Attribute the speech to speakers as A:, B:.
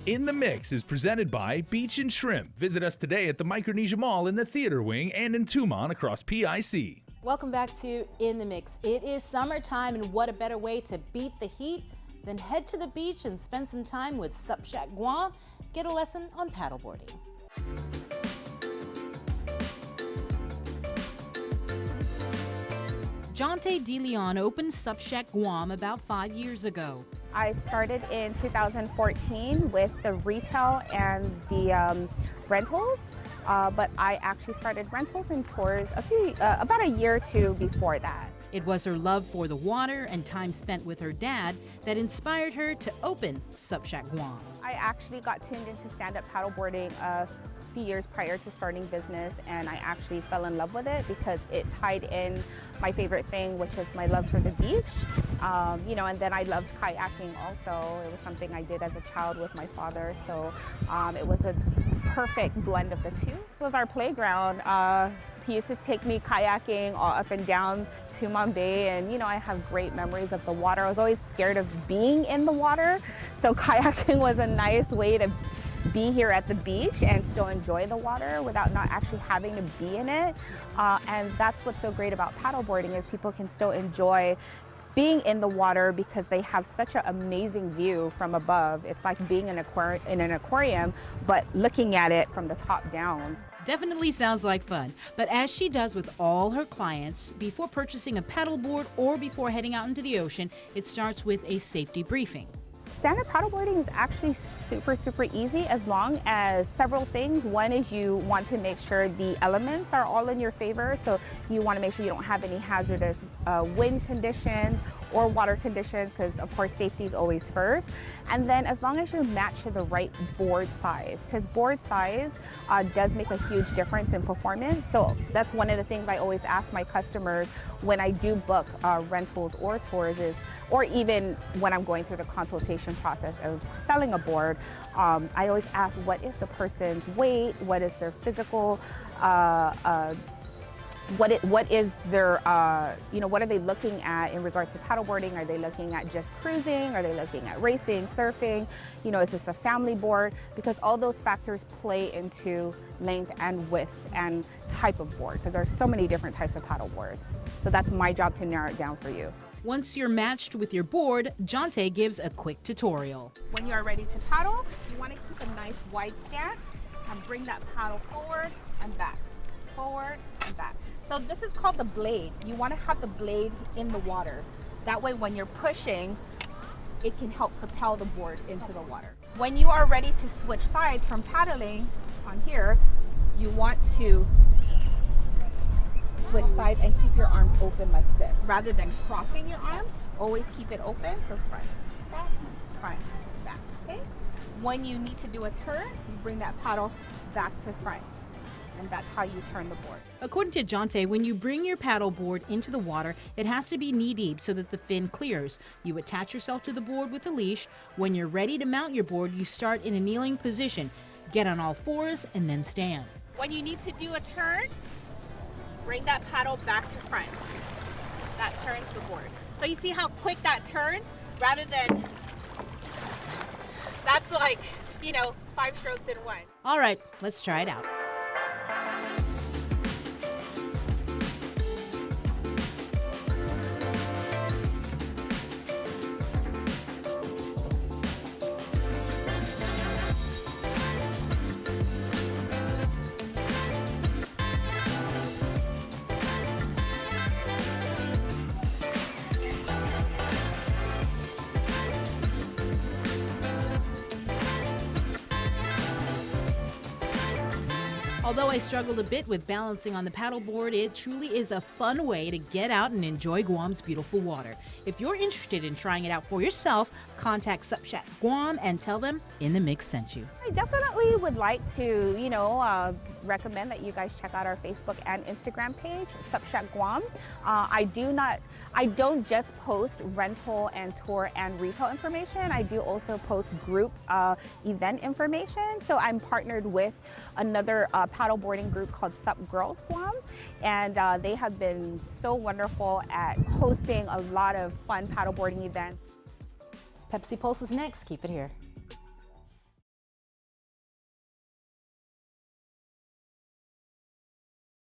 A: In the Mix is presented by Beach and Shrimp. Visit us today at the Micronesia Mall in the Theater Wing and in Tumon across PIC.
B: Welcome back to In the Mix. It is summertime, and what a better way to beat the heat than head to the beach and spend some time with SUPshack Guam. Get a lesson on paddleboarding. Jonte DeLeon opened SUPshack Guam about 5 years ago.
C: I started in 2014 with the retail and the rentals, but I actually started rentals and tours about a year or two before that.
B: It was her love for the water and time spent with her dad that inspired her to open SUPshack Guam.
C: I actually got tuned into stand-up paddleboarding a few years prior to starting business, and I actually fell in love with it because it tied in my favorite thing, which is my love for the beach. And then I loved kayaking also. It was something I did as a child with my father, so it was a perfect blend of the two. This was our playground. He used to take me kayaking all up and down Tumon Bay, and I have great memories of the water. I was always scared of being in the water, so kayaking was a nice way to be here at the beach and still enjoy the water without not actually having to be in it. And that's what's so great about paddleboarding, is people can still enjoy being in the water because they have such an amazing view from above. It's like being in an aquarium, but looking at it from the top down.
B: Definitely sounds like fun, but as she does with all her clients, before purchasing a paddleboard or before heading out into the ocean, it starts with a safety briefing.
C: Stand-up paddleboarding is actually super easy, as long as several things. One is you want to make sure the elements are all in your favor, so you want to make sure you don't have any hazardous wind conditions or water conditions, because of course safety is always first. And then as long as you're matched to the right board size, because board size does make a huge difference in performance. So that's one of the things I always ask my customers when I do book rentals or tours, or even when I'm going through the consultation process of selling a board. I always ask, what is the person's weight, what is their physical, what is their, what are they looking at in regards to paddleboarding? Are they looking at just cruising? Are they looking at racing, surfing? Is this a family board? Because all those factors play into length and width and type of board, because there's so many different types of paddle boards. So that's my job to narrow it down for you.
B: Once you're matched with your board, Jonte gives a quick tutorial.
C: When you are ready to paddle, you want to keep a nice wide stance and bring that paddle forward and back, forward and back. So this is called the blade. You want to have the blade in the water. That way when you're pushing, it can help propel the board into the water. When you are ready to switch sides from paddling on here, you want to switch sides and keep your arms open like this. Rather than crossing your arms, always keep it open. So front, back, front, back, okay? When you need to do a turn, you bring that paddle back to front. And that's how you turn the board.
B: According to Jonte, when you bring your paddle board into the water, it has to be knee-deep so that the fin clears. You attach yourself to the board with a leash. When you're ready to mount your board, you start in a kneeling position. Get on all fours and then stand.
C: When you need to do a turn, bring that paddle back to front. That turns the board. So you see how quick that turn, rather than, that's like, 5 strokes in one.
B: All right, let's try it out. Although I struggled a bit with balancing on the paddleboard, it truly is a fun way to get out and enjoy Guam's beautiful water. If you're interested in trying it out for yourself, contact SUPshack Guam and tell them In the Mix sent you.
C: I definitely would like to, recommend that you guys check out our Facebook and Instagram page, SUPshack Guam. I don't just post rental and tour and retail information. I do also post group event information. So I'm partnered with another paddleboarding group called SUP Girls Guam, and they have been so wonderful at hosting a lot of fun paddleboarding events.
B: Pepsi Pulse is next. Keep it here.